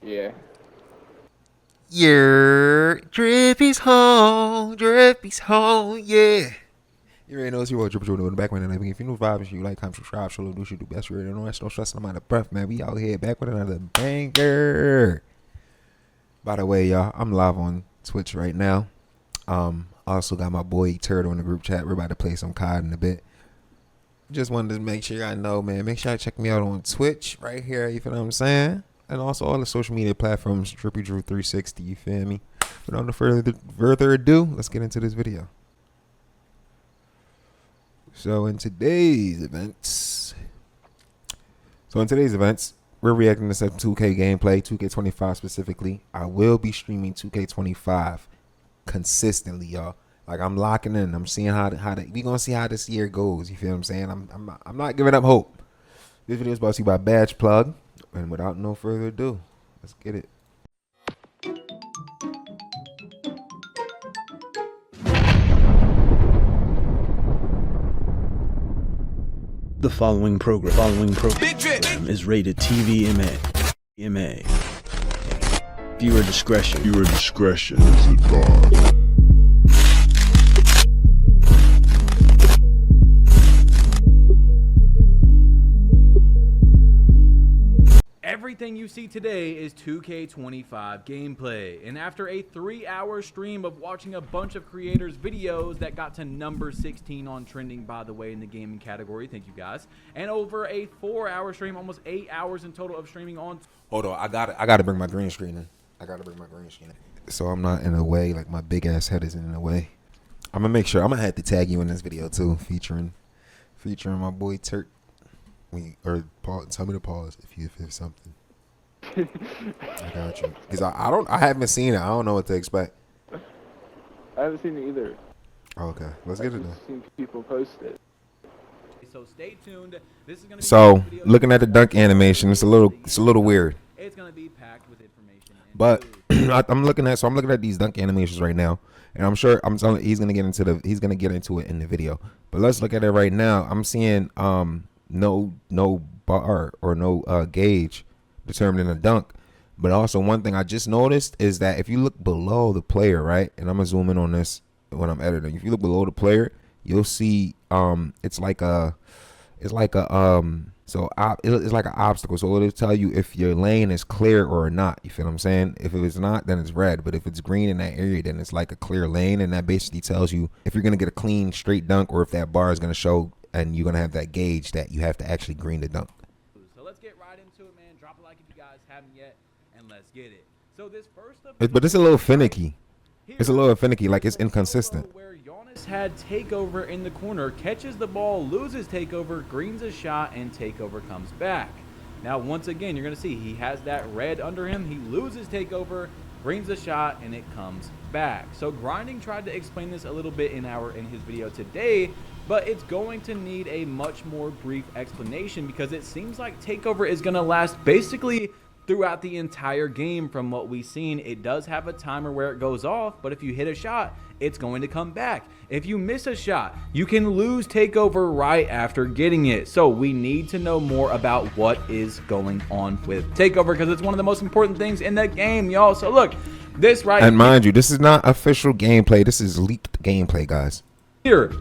Yeah. Drippy's home, yeah. You already know it's your boy Drippy in the background and everything. If you new vibes, you like, comment, subscribe, show love, do what you do best. You already know that's no stress. I'm out of breath, man. We out here back with another banger. By the way, y'all, I'm live on Twitch right now. I also got my boy Turtle in the group chat. We're about to play some COD in a bit. Just wanted to make sure y'all know, man. Make sure y'all check me out on Twitch right here. You feel what I'm saying? And also all the social media platforms, Drippy Drew 360. You feel me? Without no further ado, let's get into this video. So in today's events, we're reacting to some 2K gameplay, 2K25 specifically. I will be streaming 2K25 consistently, y'all. Like, I'm locking in. I'm seeing how we gonna see how this year goes. You feel what I'm saying? I'm not giving up hope. This video is brought to you by Badge Plug, and without no further ado, let's get it. The following program is rated TV MA. Viewer discretion is advised. Everything you see today is 2K25 gameplay, and after a 3-hour stream of watching a bunch of creators' videos that got to number 16 on trending, by the way, in the gaming category, thank you guys, and over a 4-hour stream, almost 8 hours in total of streaming on... Hold on, I gotta bring my green screen in. So I'm not in the way, like my big ass head isn't in the way. I'm gonna make sure, I'm gonna have to tag you in this video too, featuring my boy Turk. Tell me to pause if you feel something. I got you. Because I haven't seen it. I don't know what to expect. I haven't seen it either. Okay, let's get it done. I've seen people post it. So stay tuned. This is gonna be So looking at the dunk animation, it's a little weird. It's gonna be packed with information. But I'm looking at these dunk animations right now, and I'm sure he's gonna get into it in the video. But let's look at it right now. I'm seeing no bar or no gauge determining a dunk. But also one thing I just noticed is that if you look below the player, right, and I'm gonna zoom in on this when I'm editing. If you look below the player, you'll see it's like an obstacle. So it'll tell you if your lane is clear or not. You feel what I'm saying? If it's not, then it's red. But if it's green in that area, then it's like a clear lane, and that basically tells you if you're gonna get a clean straight dunk or if that bar is gonna show and you're gonna have that gauge that you have to actually green the dunk. So let's get right into it, man. Drop a like if you guys haven't yet, and let's get it. So this first But it's a little finicky. It's a little finicky, like it's inconsistent. Where Giannis had takeover in the corner, catches the ball, loses takeover, greens a shot, and takeover comes back. Now once again, you're gonna see he has that red under him. He loses takeover, greens a shot, and it comes back. So Grinding tried to explain this a little bit in his video today, but it's going to need a much more brief explanation because it seems like takeover is going to last basically throughout the entire game. From what we've seen, it does have a timer where it goes off, but if you hit a shot, it's going to come back. If you miss a shot, you can lose takeover right after getting it. So we need to know more about what is going on with takeover because it's one of the most important things in the game, y'all. So look, this right and mind you, this is not official gameplay. This is leaked gameplay, guys. Here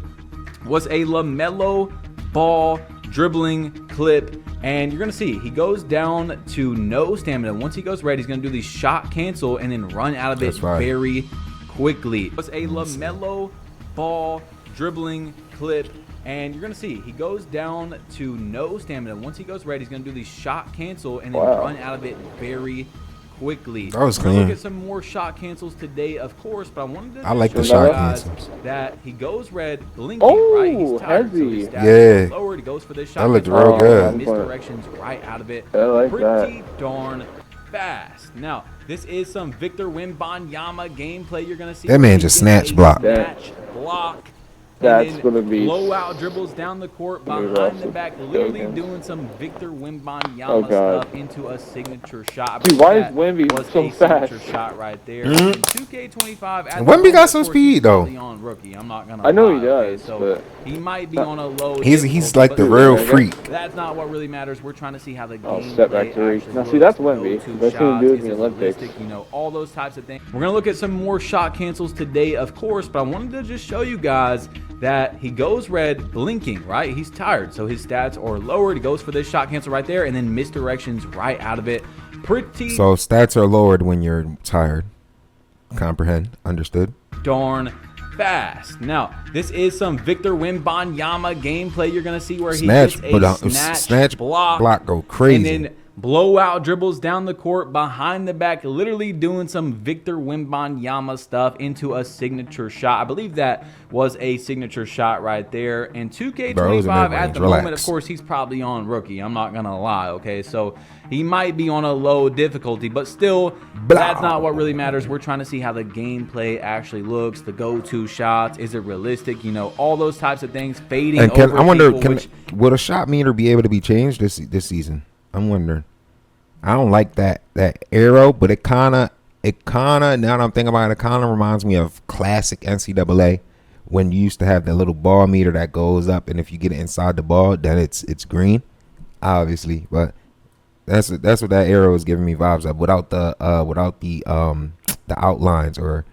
was a LaMelo Ball dribbling clip, and you're gonna see he goes down to no stamina. Once he goes red, he's gonna do the shot cancel and then run out of it very quickly. It was a LaMelo Ball dribbling clip, and you're gonna see he goes down to no stamina. Once he goes red, he's gonna do the shot cancel and then run out of it very quickly. That was clean. clean. We'll get some more shot cancels today, of course, but I wanted to like the shot cancels. that he goes red, blinking, right? He's tired, heavy. so yeah. Lowered, he goes for this shot. That looked real good. Misdirections right out of it. I like Pretty darn fast. Now, this is some Victor Wembanyama gameplay you're gonna see. That man just snatch block. Snatch block That's and gonna then be blowout dribbles down the court gonna be behind rough. the back, literally Okay. doing some Victor Wembanyama Oh, God. stuff into a signature shot. I Dude, believe why is that Wemby was so a signature fast? shot right there. Mhm. In 2K25, at the Wemby moment, got of some course, he's speed, though. probably on rookie. I'm not gonna I know lie, he okay? does, So but he might be on a low. He's difficulty, like but the Dude, real I guess- freak. that's not what really matters. We're trying to see how the Oh, game step back play three. actually Now, looks. see, that's The Wemby. go-to That's what he shots, do is in the it Olympics. realistic? You know, all those types of things. We're gonna look at some more shot cancels today, of course, but I wanted to just show you guys that he goes red blinking, right? He's tired, so his stats are lowered. He goes for this shot cancel right there, and then misdirections right out of it. Pretty So stats are lowered when you're tired. Comprehend? Understood? darn fast. Now, this is some Victor Wembanyama gameplay you're going to see where he Snatch, gets but a snatch block go crazy. and then blowout dribbles down the court behind the back, literally doing some Victor Wembanyama stuff into a signature shot. I believe that was a signature shot right there. And Bro, it was 2K25 in at mid-range. the moment, Relax. of course, he's probably on rookie. I'm not going to lie, okay? So he might be on a low difficulty, but still, that's not what really matters. We're trying to see how the gameplay actually looks, the go-to shots. Is it realistic? You know, all those types of things. Fading And over I wonder, people, which will a shot meter be able to be changed this season? I'm wondering. I don't like that arrow, but it kind of now that I'm thinking about it, it kind of reminds me of classic NCAA when you used to have that little ball meter that goes up, and if you get it inside the ball, then it's green, obviously. But that's what that arrow is giving me vibes of, without the outlines or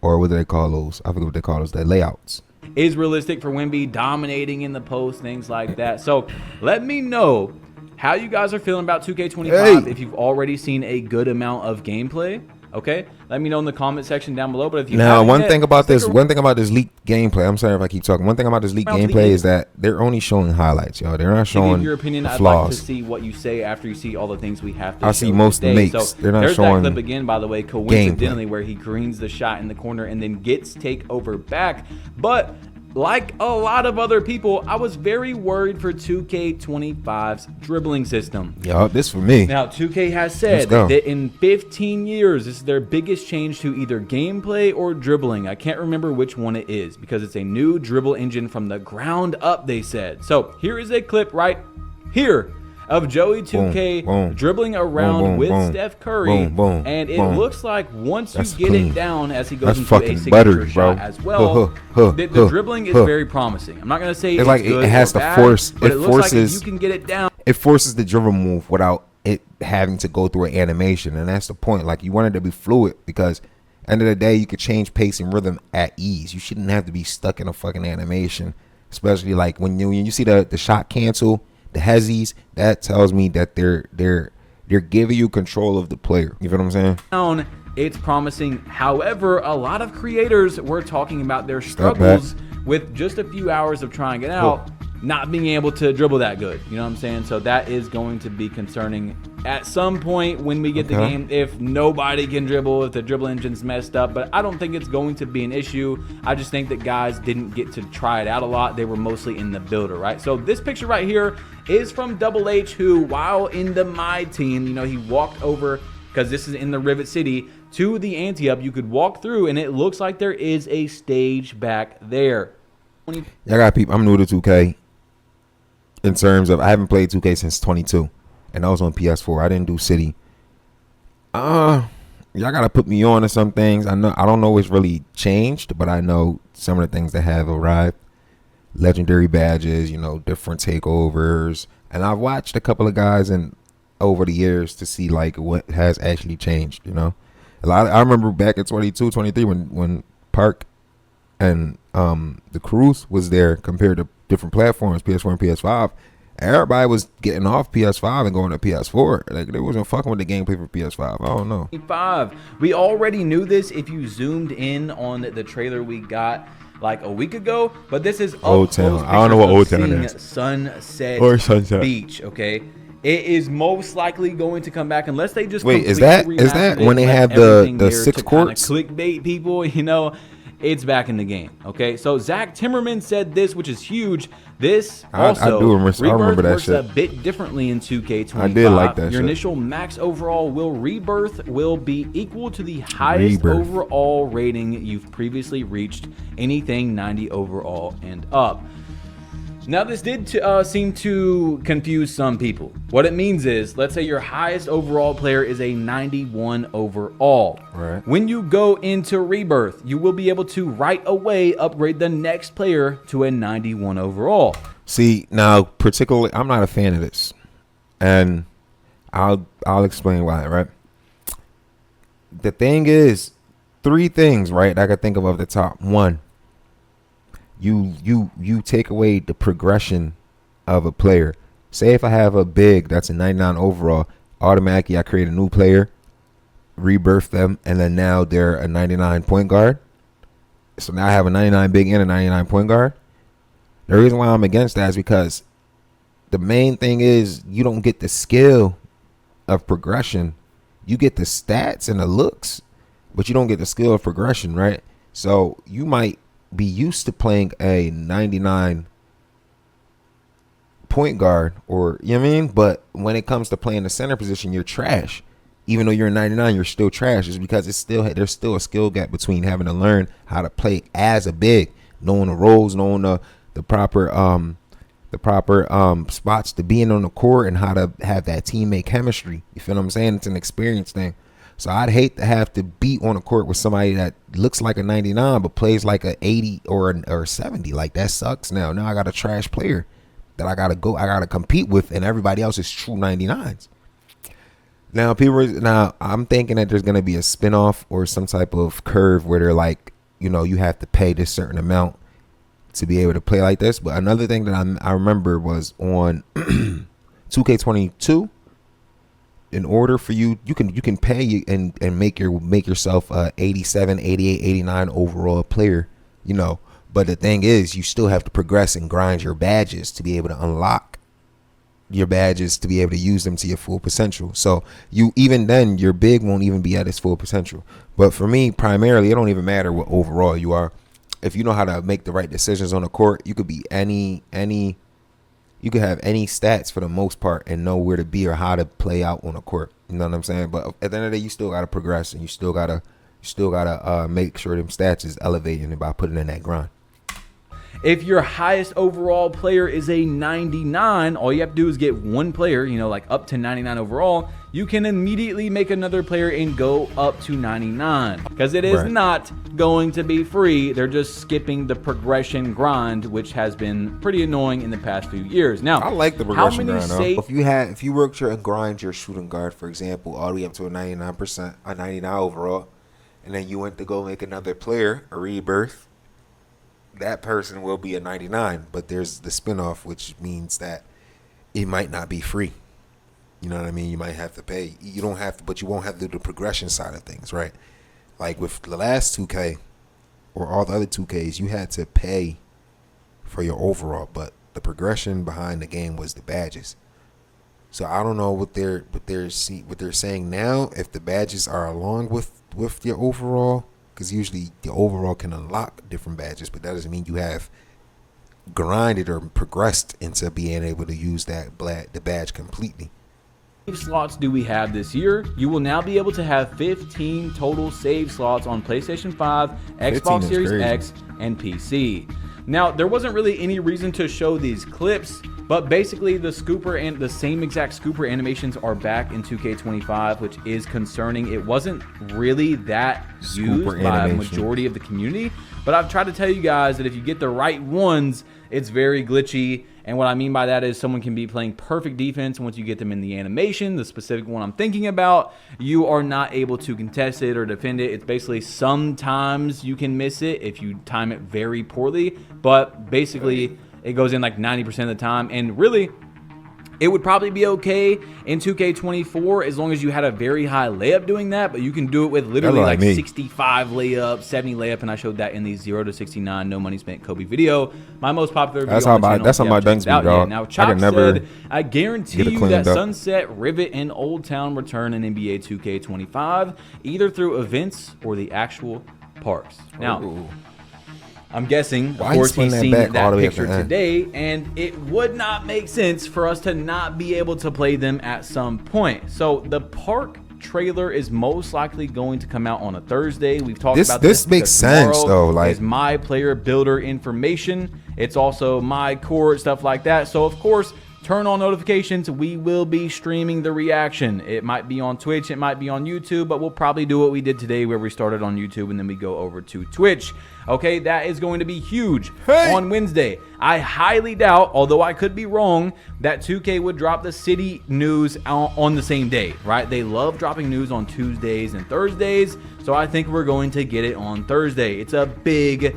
what do they call those? I forget what they call those. The layouts. is realistic for Wemby dominating in the post, things like that. So let me know how you guys are feeling about 2K25. Hey. If you've already seen a good amount of gameplay, okay? Let me know in the comment section down below. But if you Now, haven't one yet, thing about stick this leaked gameplay. I'm sorry if I keep talking. One thing about this leaked Around the gameplay end. is that they're only showing highlights, y'all. They're not to showing give your opinion, the I'd like to flaws. see what you say after you see all the things we have to I show see most of the today. makes. So They're not there's showing that clip again, by the way, coincidentally, gameplay. where he greens the shot in the corner and then gets takeover back. But like a lot of other people, I was very worried for 2K25's dribbling system. Y'all, this for me. Now, 2K has Let's said go. that in 15 years, this is their biggest change to either gameplay or dribbling. I can't remember which one it is because it's a new dribble engine from the ground up, they said. So here is a clip right here of Joey 2K boom, dribbling around boom, with boom, Steph Curry. boom, boom, and it boom. looks like once That's you get clean. it down as he goes That's into a fucking signature buttery, shot bro. as well, the dribbling is very promising. I'm not going to say it's like good it has or to bad, force. but It it looks like if forces. you can get it down. It forces the dribble move without it having to go through an animation, and that's the point. Like, you want it to be fluid because end of the day, you could change pace and rhythm at ease. You shouldn't have to be stuck in a fucking animation, especially like when you see the shot cancel, the hezzies. That tells me that they're giving you control of the player. You feel what I'm saying? Down, it's promising. However, a lot of creators were talking about their Step back. struggles with just a few hours of trying it out, not being able to dribble that good. You know what I'm saying? So that is going to be concerning at some point when we get the Okay. game, if nobody can dribble, if the dribble engine's messed up. But I don't think it's going to be an issue. I just think that guys didn't get to try it out a lot. They were mostly in the builder, right? So this picture right here is from Double H, who, while in the My Team, you know, he walked over, because this is in the Rivet City, to the Ante-Up. You could walk through, and it looks like there is a stage back there. Y'all got people. I'm new to 2K. In terms of, I haven't played 2K since 22, and I was on PS4. I didn't do City. Y'all gotta put me on to some things. I don't know what's really changed, but I know some of the things that have arrived. Legendary badges, you know, different takeovers, and I've watched a couple of guys over the years to see like what has actually changed. You know, I remember back in 22, 23 when Park and the Cruise was there compared to different platforms, PS4 and PS5. Everybody was getting off PS5 and going to PS4. Like, they wasn't fucking with the gameplay for PS5. I don't know. 5. We already knew this if you zoomed in on the trailer we got like a week ago, but this is Old Town. I don't know what Old Town is. Sunset Or Sunset Beach, okay? It is most likely going to come back unless they just Wait, is completely that remaster it, when they let have everything the there 6 to kinda courts? clickbait people, you know. it's back in the game. Okay, so Zach Timmerman said this, which is huge. This I also do remember that works shit. a bit differently in 2K25. I did like that Your shit. initial max overall rebirth will be equal to the highest overall rating you've previously reached, anything 90 overall and up. Now, this did seem to confuse some people. What it means is, let's say your highest overall player is a 91 overall. Right. When you go into Rebirth, you will be able to right away upgrade the next player to a 91 overall. See, now, particularly, I'm not a fan of this. And I'll explain why, right? The thing is, 3 things, right, I could think of off the top. 1, you take away the progression of a player. Say if I have a big that's a 99 overall, automatically I create a new player, rebirth them, and then now they're a 99 point guard. So now I have a 99 big and a 99 point guard. The reason why I'm against that is because the main thing is you don't get the skill of progression. You get the stats and the looks, but you don't get the skill of progression, right? So you might be used to playing a 99 point guard, or you know what I mean, but when it comes to playing the center position, you're trash. Even though you're 99, you're still trash. It's because there's still a skill gap between having to learn how to play as a big, knowing the roles, knowing the proper spots to being on the court, and how to have that teammate chemistry. You feel what I'm saying? It's an experience thing. So I'd hate to have to be on a court with somebody that looks like a 99 but plays like a 80 or 70. Like, that sucks. Now I got a trash player that I gotta compete with, and everybody else is true 99s. Now I'm thinking that there's gonna be a spinoff or some type of curve where they're like, you know, you have to pay this certain amount to be able to play like this. But another thing that I remember was on 2K22. In order for you can pay and make yourself a 87, 88, 89 overall player, you know. But the thing is, you still have to progress and grind your badges to be able to unlock your badges to be able to use them to your full potential. So even then, your big won't even be at its full potential. But for me, primarily, it don't even matter what overall you are. If you know how to make the right decisions on the court, you could be you could have any stats for the most part and know where to be or how to play out on a court. You know what I'm saying? But at the end of the day, you still gotta progress, and you still gotta make sure them stats is elevating by putting in that grind. If your highest overall player is a 99, all you have to do is get one player, you know, like up to 99 overall. You can immediately make another player and go up to 99, because it is not going to be free. They're just skipping the progression grind, which has been pretty annoying in the past few years. Now, I like the progression grind. If you worked your and grind your shooting guard, for example, all the way up to a 99%, a 99 overall, and then you went to go make another player, a rebirth, that person will be a 99. But there's the spinoff, which means that it might not be free. You know what I mean? You might have to pay. You don't have to, but you won't have to do the progression side of things, right? Like with the last 2K or all the other 2Ks, you had to pay for your overall, but the progression behind the game was the badges. So I don't know what they're saying now, if the badges are along with your overall, because usually the overall can unlock different badges, but that doesn't mean you have grinded or progressed into being able to use the badge completely. Save slots do we have this year? You will now be able to have 15 total save slots on PlayStation 5, Xbox Series X, and PC. Now, there wasn't really any reason to show these clips, but basically the scooper and the same exact scooper animations are back in 2K25, which is concerning. It wasn't really that used by a majority of the community, but I've tried to tell you guys that if you get the right ones, it's very glitchy. And what I mean by that is someone can be playing perfect defense, and once you get them in the animation, the specific one I'm thinking about, you are not able to contest it or defend it. It's basically sometimes you can miss it if you time it very poorly, but basically it goes in like 90% of the time. And really, it would probably be okay in 2K24 as long as you had a very high layup doing that, but you can do it with literally like 65 layup, 70 layup, and I showed that in the 0 to 69 no money spent Kobe video. My most popular video on the channel. That's how my dunks be, dog. Now, Chop said, I guarantee you that Sunset, Rivet, and Old Town return in NBA 2K25, either through events or the actual Parks. Now, Ooh. I'm guessing, of Why course, spin he's that seen back all that the way up picture to the end? today, and it would not make sense for us to not be able to play them at some point. So the park trailer is most likely going to come out on a Thursday. We've talked about This makes because sense, tomorrow though, like- is my player builder information. It's also my court, stuff like that. So of course, turn on notifications. We will be streaming the reaction. It might be on Twitch, it might be on YouTube, but we'll probably do what we did today where we started on YouTube and then we go over to Twitch. Okay, that is going to be huge on Wednesday. I highly doubt, although I could be wrong, that 2K would drop the city news on the same day, right? They love dropping news on Tuesdays and Thursdays, so I think we're going to get it on Thursday. It's a big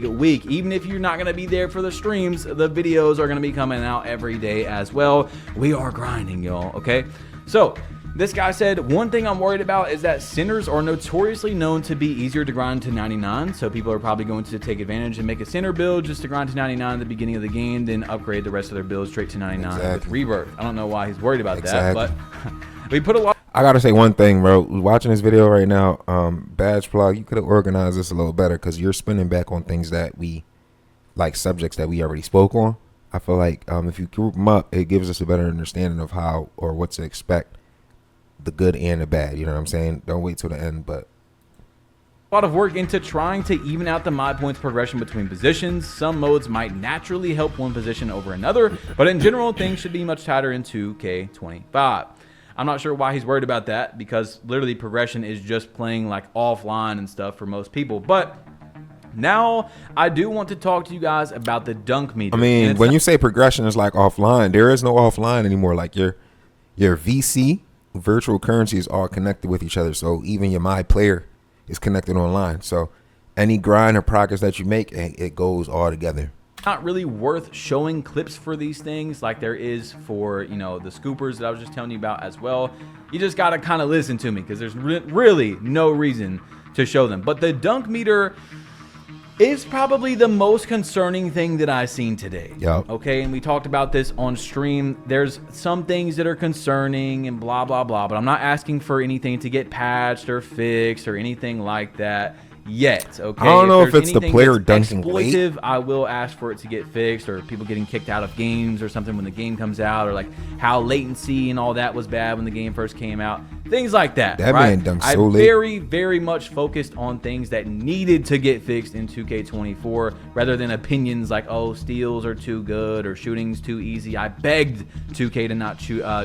week. Even if you're not going to be there for the streams, the videos are going to be coming out every day as well. We are grinding, y'all, okay? So this guy said, one thing I'm worried about is that centers are notoriously known to be easier to grind to 99, so people are probably going to take advantage and make a center build just to grind to 99 at the beginning of the game, then upgrade the rest of their builds straight to 99 with rebirth. I don't know why he's worried about that, but we put a lot. I gotta say one thing, bro. Watching this video right now, Badge Plug, you could have organized this a little better because you're spinning back on things that we, like subjects that we already spoke on. I feel like if you group them up, it gives us a better understanding of how or what to expect, the good and the bad. You know what I'm saying? Don't wait till the end, but A lot of work into trying to even out the mod points progression between positions. Some modes might naturally help one position over another, but in general, things should be much tighter in 2K25. I'm not sure why he's worried about that because literally progression is just playing like offline and stuff for most people. But now I do want to talk to you guys about the dunk meter. I mean, when you say progression is like offline, there is no offline anymore. Like your VC, virtual currency, is all connected with each other. So even your My Player is connected online. So any grind or progress that you make, it goes all together. Not really worth showing clips for these things like there is for, you know, the scoopers that I was just telling you about as well. You just got to kind of listen to me because there's really no reason to show them. But the dunk meter is probably the most concerning thing that I've seen today. Yep. Okay, and we talked about this on stream. There's some things that are concerning and blah, blah, blah, but I'm not asking for anything to get patched or fixed or anything like that yet. Okay, I don't know if there's it's the anything player that's dunking late. exploitive, I will ask for it to get fixed, or people getting kicked out of games or something when the game comes out, or like how latency and all that was bad when the game first came out. Things like that. That right? man dunked I so late. very much focused on things that needed to get fixed in 2K24 rather than opinions like, oh, steals are too good or shooting's too easy. I begged 2K to not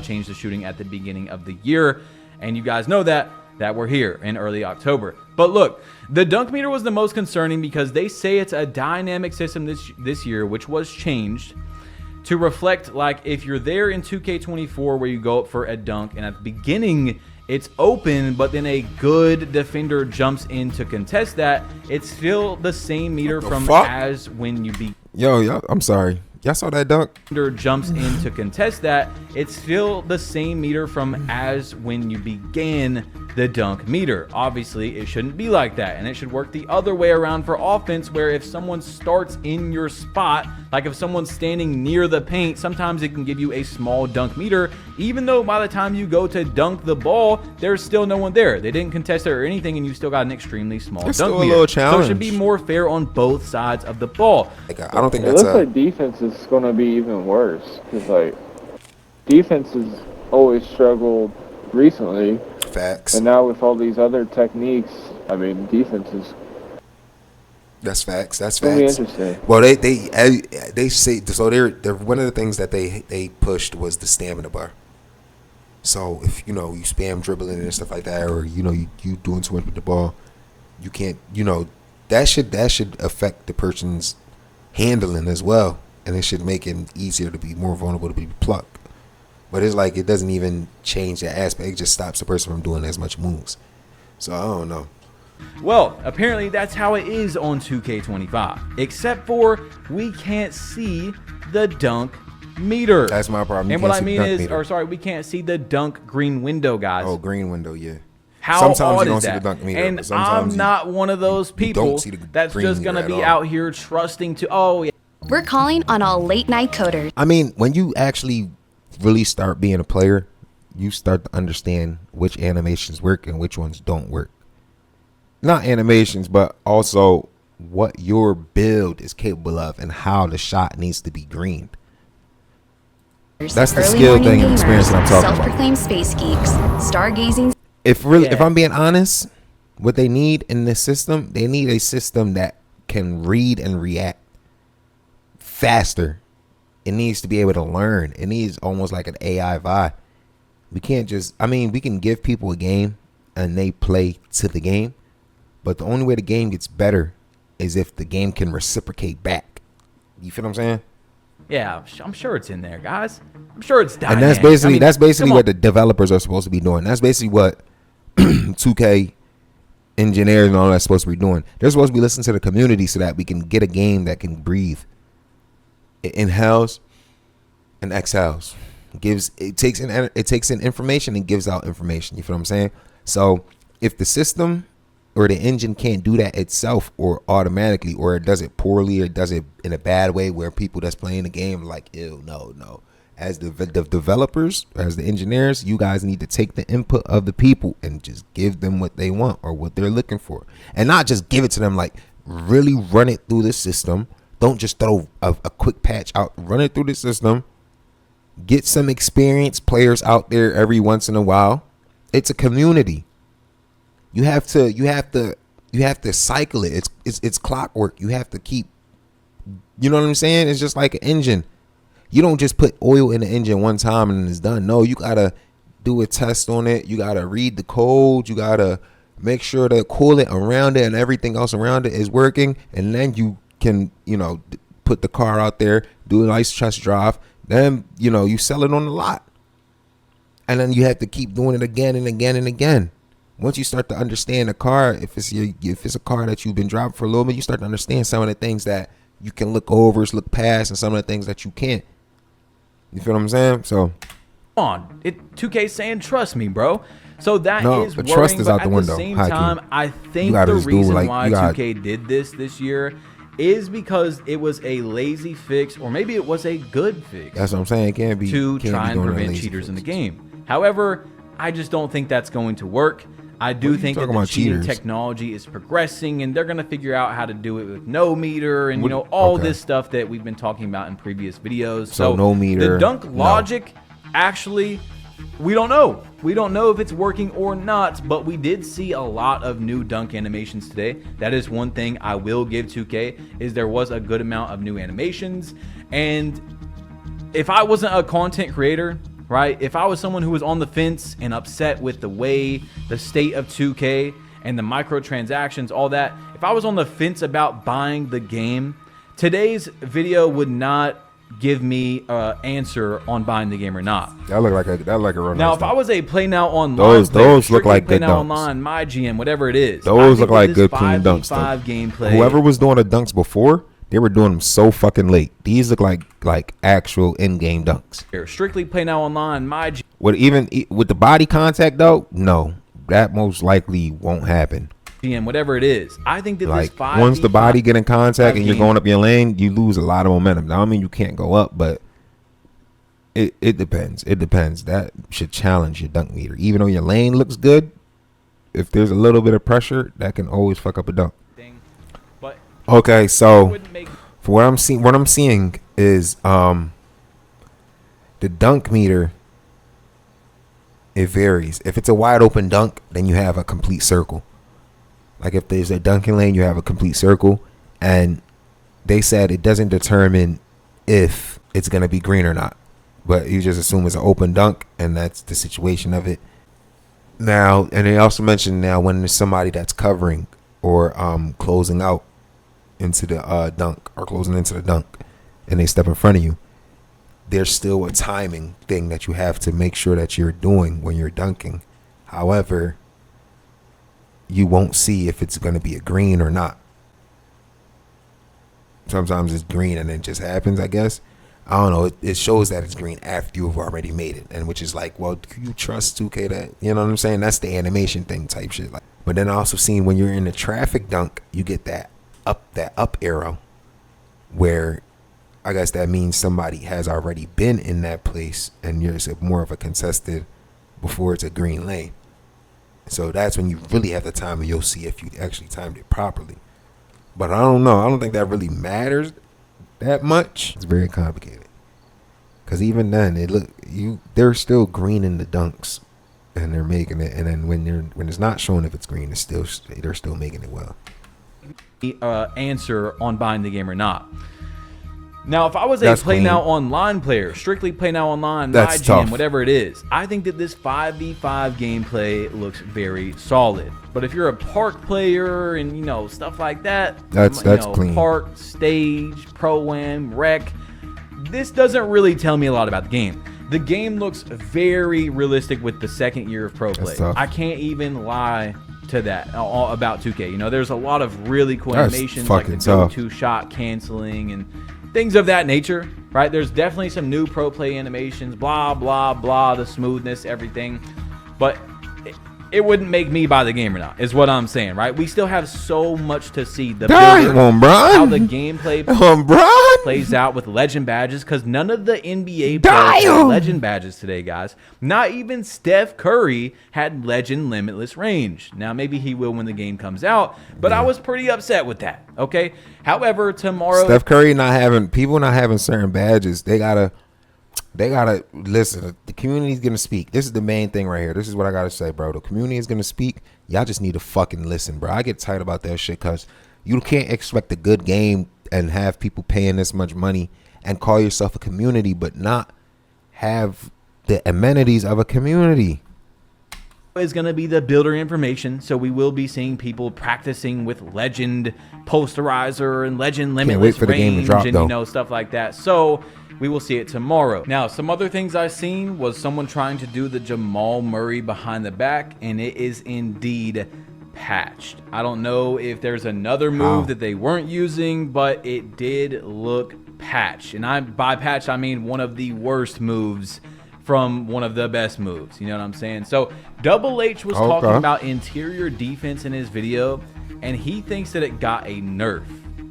change the shooting at the beginning of the year, and you guys know that we're here in early October. But look, the dunk meter was the most concerning because they say it's a dynamic system this year, which was changed to reflect like if you're there in 2K24 where you go up for a dunk and at the beginning it's open, but then a good defender jumps in to contest that, it's still the same meter from as when you beat. Yo, I'm sorry. Y'all saw that dunk? Jumps in to contest that, it's still the same meter from as when you began the dunk meter. Obviously, it shouldn't be like that, and it should work the other way around for offense, where if someone starts in your spot, like if someone's standing near the paint, sometimes it can give you a small dunk meter, even though by the time you go to dunk the ball, there's still no one there. They didn't contest it or anything, and you still got an extremely small It's dunk still a meter. little challenge. So it should be more fair on both sides of the ball. Like, I don't think It that's looks like defense is going to be even worse because, like, defense has always struggled recently, facts. and now with all these other techniques, I mean, defense is That's facts. That's going to be facts. interesting. Well, they say so. They're one of the things that they pushed was the stamina bar. So if you spam dribbling and stuff like that, or you doing too much with the ball, you can't. That should affect the person's handling as well, and it should make it easier to be more vulnerable to be plucked. But it's like it doesn't even change that aspect. It just stops the person from doing as much moves. So I don't know. Well, apparently that's how it is on 2K25, except for we can't see the dunk meter. That's my problem. And what I mean is, we can't see the dunk green window, guys. Oh, green window, yeah. How sometimes odd you don't is see that? the dunk meter. And but sometimes I'm not one of those people see the that's green just gonna meter be at all. out here trusting to, oh yeah. We're calling on all late night coders. I mean, when you actually really start being a player, you start to understand which animations work and which ones don't work. not animations, but also what your build is capable of and how the shot needs to be greened. That's the Early skill morning thing and experience that I'm gamers, talking about. self-proclaimed space geeks, stargazing. If I'm being honest, what they need in this system, they need a system that can read and react faster. It needs to be able to learn. It needs almost like an AI vibe. We can't just, we can give people a game and they play to the game, but the only way the game gets better is if the game can reciprocate back. You feel what I'm saying? Yeah, I'm sure it's in there, guys. I'm sure it's dynamic. And that's basically what the developers are supposed to be doing. That's basically what 2K engineers and all that's supposed to be doing. They're supposed to be listening to the community so that we can get a game that can breathe. It inhales and exhales. It takes in information and gives out information. You feel what I'm saying? So if the system or the engine can't do that itself or automatically, or it does it poorly, or does it in a bad way where people that's playing the game are like, ew, no. As the developers, as the engineers, you guys need to take the input of the people and just give them what they want or what they're looking for. And not just give it to them, like really run it through the system. Don't just throw a quick patch out. Run it through the system. Get some experienced players out there every once in a while. It's a community. You have to cycle it. It's clockwork. You have to keep, you know what I'm saying? It's just like an engine. You don't just put oil in the engine one time and it's done. No, you gotta do a test on it. You gotta read the code. You gotta make sure the coolant around it and everything else around it is working. And then you can, put the car out there, do a nice test drive. Then, you sell it on the lot. And then you have to keep doing it again and again and again. Once you start to understand the car, if it's a car that you've been driving for a little bit, you start to understand some of the things that you can look over, look past, and some of the things that you can't. You feel what I'm saying? So, 2K saying trust me, bro. So that is the worrying, trust is but out the at window. the same High time, key. I think gotta the just do reason like- why you gotta- 2K did this year is because it was a lazy fix, or maybe it was a good fix. That's what I'm saying. It can't be to can't try be and doing prevent lazy cheaters in the fixes. game. However, I just don't think that's going to work. I do What are you think that talking the about cheating cheaters? technology is progressing, and they're going to figure out how to do it with no meter and What- all okay. this stuff that we've been talking about in previous videos. So no meter, The dunk no. logic, actually, we don't know. We don't know if it's working or not, but we did see a lot of new dunk animations today. That is one thing I will give 2K, is there was a good amount of new animations. And if I wasn't a content creator, right, if I was someone who was on the fence and upset with the way the state of 2K and the microtransactions, all that, if I was on the fence about buying the game, today's video would not give me an answer on buying the game or not. That look like a run. Now, if I was a Play Now Online Those player, look strictly like Play good Now dunks. Online, my GM, whatever it is, I Those think look with like this good clean dunks. 5v5 though. gameplay. Whoever was doing the dunks before, they were doing them so fucking late. These look like actual in-game dunks. Strictly Play Now Online, my GM. With the body contact though, no, that most likely won't happen. Whatever it is, I think that Like this 5v5 once the body get in contact and you're game- going up your lane, you lose a lot of momentum. Now I mean you can't go up, but it depends. It depends. That should challenge your dunk meter. Even though your lane looks good, if there's a little bit of pressure, that can always fuck up a dunk. thing, but Okay, it so wouldn't make for what I'm seeing is the dunk meter. It varies. If it's a wide open dunk, then you have a complete circle. Like if there's a dunking lane, you have a complete circle. And they said it doesn't determine if it's going to be green or not. But you just assume it's an open dunk, and that's the situation of it. Now, and they also mentioned now when there's somebody that's covering or closing out into the dunk or closing into the dunk and they step in front of you, there's still a timing thing that you have to make sure that you're doing when you're dunking. However, you won't see if it's going to be a green or not. Sometimes it's green and it just happens, I guess. I don't know. It shows that it's green after you've already made it, and which is like, well, do you trust 2K that? You know what I'm saying? That's the animation thing type shit. Like, but then I also seen when you're in the traffic dunk, you get that up arrow, where I guess that means somebody has already been in that place, and you're more of a contested before it's a green lane. So that's when you really have to time it. You'll see if you actually timed it properly. But I don't know. I don't think that really matters that much. It's very complicated. Cause even then, they're still green in the dunks, and they're making it. And then when it's not showing if it's green, they're still making it well. Answer on buying the game or not. Now, if I was a That's Play clean. Now Online player, strictly Play Now Online, That's my tough. jam, whatever it is, I think that this 5v5 gameplay looks very solid. But if you're a park player and, you know, stuff like that, That's clean. Park, stage, pro-am, rec, this doesn't really tell me a lot about the game. The game looks very realistic with the second year of pro play. tough. I can't even lie to that about 2K. You know, there's a lot of really cool That's animations like the fucking tough. go-to shot canceling and things of that nature, right? There's definitely some new pro play animations, blah, blah, blah, the smoothness, everything. But it wouldn't make me buy the game or not, is what I'm saying, right? We still have so much to see. The builder, how the gameplay plays out with legend badges, because none of the NBA players had legend badges today, guys. Not even Steph Curry had legend limitless range. Now, maybe he will when the game comes out, but I was pretty upset with that, okay? However, tomorrow... Steph Curry not having certain badges. They gotta listen. The community is gonna speak. This is the main thing right here. This is what I gotta say, bro. The community is gonna speak. Y'all just need to fucking listen, bro. I get tight about that shit because you can't expect a good game and have people paying this much money and call yourself a community, but not have the amenities of a community. Is going to be the builder information, so we will be seeing people practicing with legend posterizer and legend limitless for the game to range drop, and though. you know, stuff like that. So we will see it tomorrow. Now, some other things I've seen was someone trying to do the Jamal Murray behind the back, and it is indeed patched. I don't know if there's another move that they weren't using, but it did look patched. And by patch, I mean one of the worst moves from one of the best moves. You know what I'm saying? So Double H was talking about interior defense in his video, and he thinks that it got a nerf.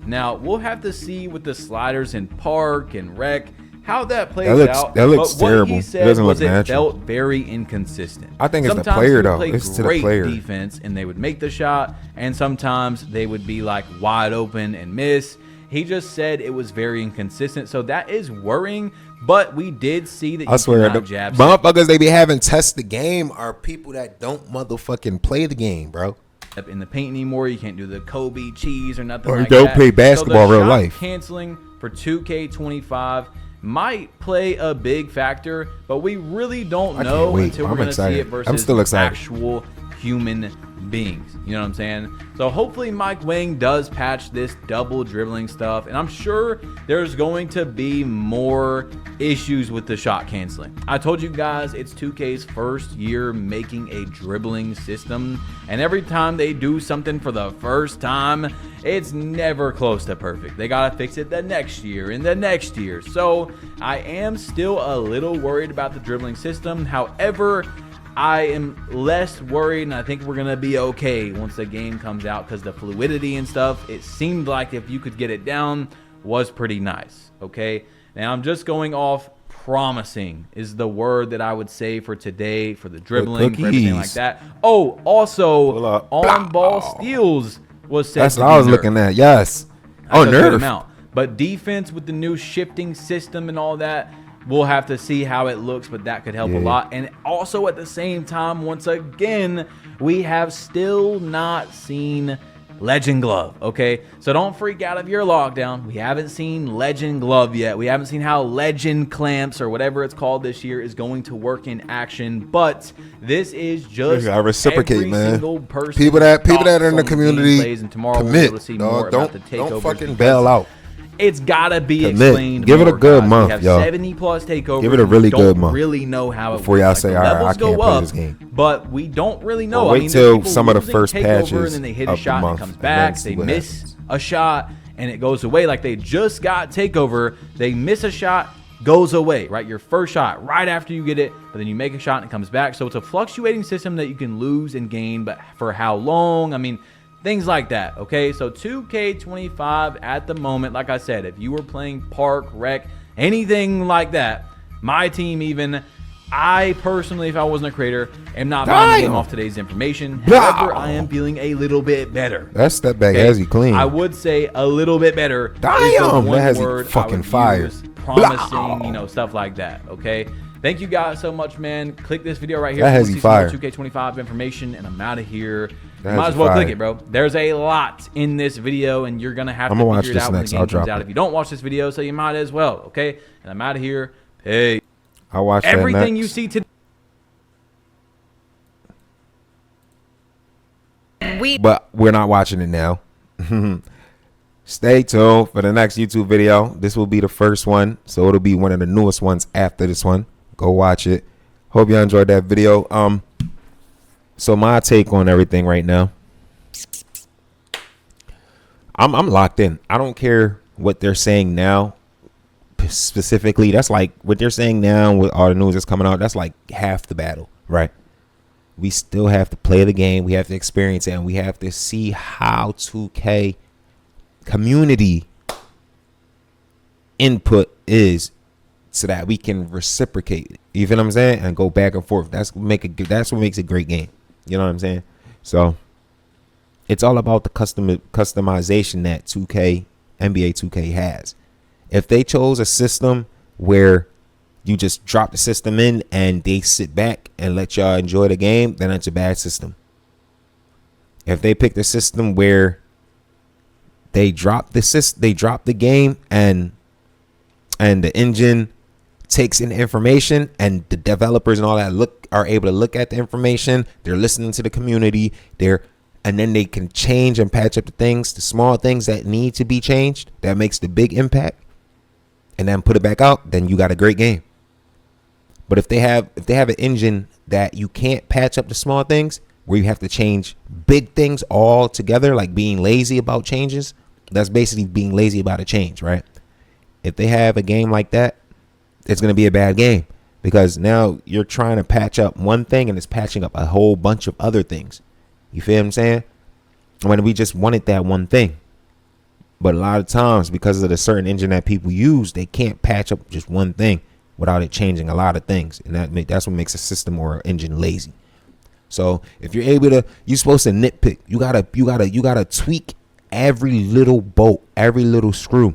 Now, we'll have to see with the sliders in park and rec how that plays out. That looks but what terrible. he It said doesn't was look it natural. felt very inconsistent. I think it's the Sometimes player, he would though. play It's to the great player. defense and they would make the shot, and sometimes they would be like wide open and miss. He just said it was very inconsistent, so that is worrying. But we did see that you cannot jab. Motherfuckers they be having test the game are people that don't motherfucking play the game, bro. In the paint anymore, you can't do the Kobe cheese or nothing Or like don't that. play basketball so the real shot life. Canceling for 2K25 might play a big factor, but we really don't know until we're going to see it versus I'm still excited. actual human beings. You know what I'm saying? So hopefully Mike Wang does patch this double dribbling stuff, and I'm sure there's going to be more issues with the shot canceling. I told you guys it's 2K's first year making a dribbling system, and every time they do something for the first time, it's never close to perfect. They gotta fix it the next year and the next year. So I am still a little worried about the dribbling system. However, I am less worried, and I think we're going to be okay once the game comes out, because the fluidity and stuff, it seemed like if you could get it down, was pretty nice, okay? Now, I'm just going off promising is the word that I would say for today, for the dribbling, for everything like that. Oh, also, on-ball steals was said That's to what be I was nerfed. looking at, yes. Oh, A good nerf. amount. But defense with the new shifting system and all that, we'll have to see how it looks, but that could help a lot. And also at the same time, once again, we have still not seen Legend Glove, okay? So don't freak out if you're lockdown. We haven't seen Legend Glove yet. We haven't seen how Legend Clamps, or whatever it's called this year, is going to work in action. But this is just gotta reciprocate, every man. single person People that are in the community, gameplays, and tomorrow we'll be commit. able to see more about the takeovers. Don't fucking because bail out. it's gotta be Commit. explained. Give it a more, good guys. month, we have y'all. 70 plus takeovers. Give it a really we good don't month really know how it before works. y'all Like, say, the all right, levels I go can't play up, this game. but we don't really know. Well, wait there's till people some of the losing first takeover, patches and then they hit a of the shot and it month, comes and back. then see They what miss happens. a shot and it goes away. Like they just got takeover. They miss a shot, goes away, right? Your first shot right after you get it, but then you make a shot and it comes back. So it's a fluctuating system that you can lose and gain, but for how long? I mean, things like that, okay? So 2K25 at the moment, like I said, if you were playing Park, Rec, anything like that, my team even, I personally, if I wasn't a creator, am not buying the game off today's information. However, I am feeling a little bit better. That step back has you clean. I would say a little bit better. Damn, that has you word fucking fire. Promising, you know, stuff like that. Okay. Thank you guys so much, man. Click this video right here. That has you fire. 2K25 information, and I'm out of here. That You might as well click it, bro. There's a lot in this video, and you're gonna have to figure it out when the game comes out. If you don't watch this video, so you might as well. Okay. And I'm out of here. Hey. I'll watch everything that you see today. But we're not watching it now. Stay tuned for the next YouTube video. This will be the first one, so it'll be one of the newest ones after this one. Go watch it. Hope you enjoyed that video. So my take on everything right now. I'm locked in. I don't care what they're saying now. Specifically, that's like what they're saying now with all the news that's coming out. That's like half the battle, right? We still have to play the game. We have to experience it, and we have to see how 2K community input is, so that we can reciprocate. You feel what I'm saying? And go back and forth. That's what makes a great game. You know what I'm saying? So it's all about the customization that NBA 2K has. If they chose a system where you just drop the system in and they sit back and let y'all enjoy the game, then it's a bad system. If they pick the system where they drop the game and the engine takes in information, and the developers and all that are able to look at the information, they're listening to the community, and then they can change and patch up the small things that need to be changed, that makes the big impact, and then put it back out, then you got a great game. But if they have an engine that you can't patch up the small things, where you have to change big things all together, like being lazy about changes, that's basically being lazy about a change, right? If they have a game like that, it's going to be a bad game, because now you're trying to patch up one thing and it's patching up a whole bunch of other things. You feel what I'm saying? When we just wanted that one thing. But a lot of times, because of the certain engine that people use, they can't patch up just one thing without it changing a lot of things. And that's what makes a system or an engine lazy. So if you're able to, you're supposed to nitpick. You gotta tweak every little bolt, every little screw,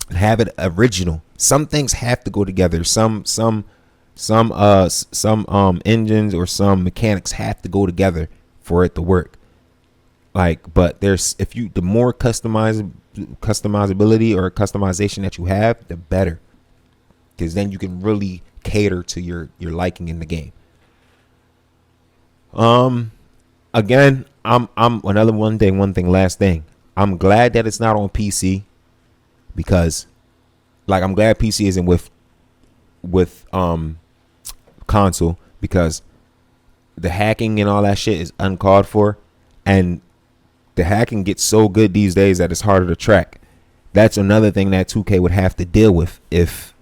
and have it original. Some things have to go together. Some engines or some mechanics have to go together for it to work. But the more customizability or customization that you have, the better, because then you can really cater to your liking in the game. Again, I'm another one thing, last thing. I'm glad that it's not on PC, because I'm glad PC isn't with console, because the hacking and all that shit is uncalled for, and the hacking gets so good these days that it's harder to track. That's another thing that 2K would have to deal with if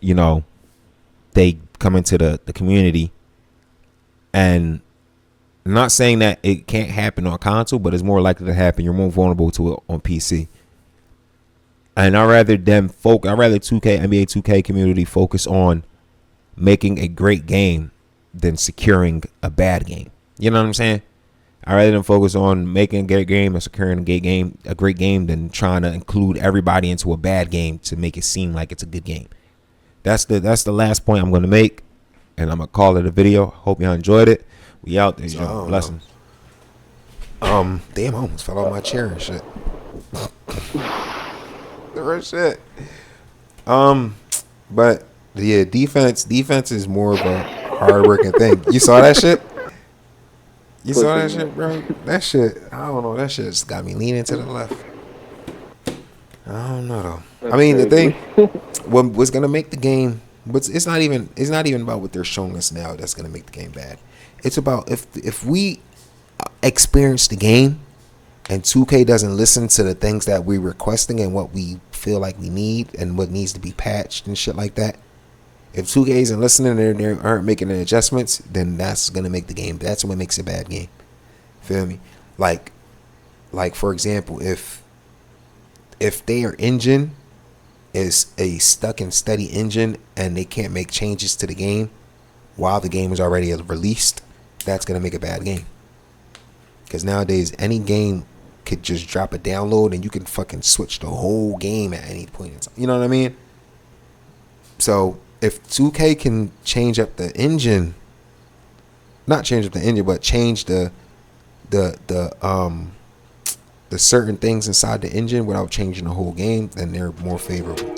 you know, they come into the community. And I'm not saying that it can't happen on console, but it's more likely to happen. You're more vulnerable to it on PC. And I'd rather 2K, NBA 2K community focus on making a great game than securing a bad game. You know what I'm saying? I'd rather than focus on making a great game and securing a great game than trying to include everybody into a bad game to make it seem like it's a good game. That's the last point I'm going to make, and I'm going to call it a video. Hope y'all enjoyed it. We out there. Blessings. Damn, I almost fell off my chair and shit. The real shit. But yeah, defense is more of a hard-working thing. You saw that shit? You saw that shit, bro? That shit, I don't know. That shit just got me leaning to the left. I don't know though. That's I mean, crazy. the thing, what's gonna make the game? It's not even about what they're showing us now that's gonna make the game bad. It's about if we experience the game and 2K doesn't listen to the things that we're requesting and what we feel like we need and what needs to be patched and shit like that. If 2K isn't listening and they aren't making any adjustments, then that's gonna make the game. That's what makes a bad game. Feel me? Like for example, if their engine is a stuck and steady engine and they can't make changes to the game, while the game is already released, that's gonna make a bad game. Because nowadays, any game could just drop a download and you can fucking switch the whole game at any point in time. You know what I mean? So if 2K can change up the engine, not change up the engine, but change the certain things inside the engine without changing the whole game, then they're more favorable.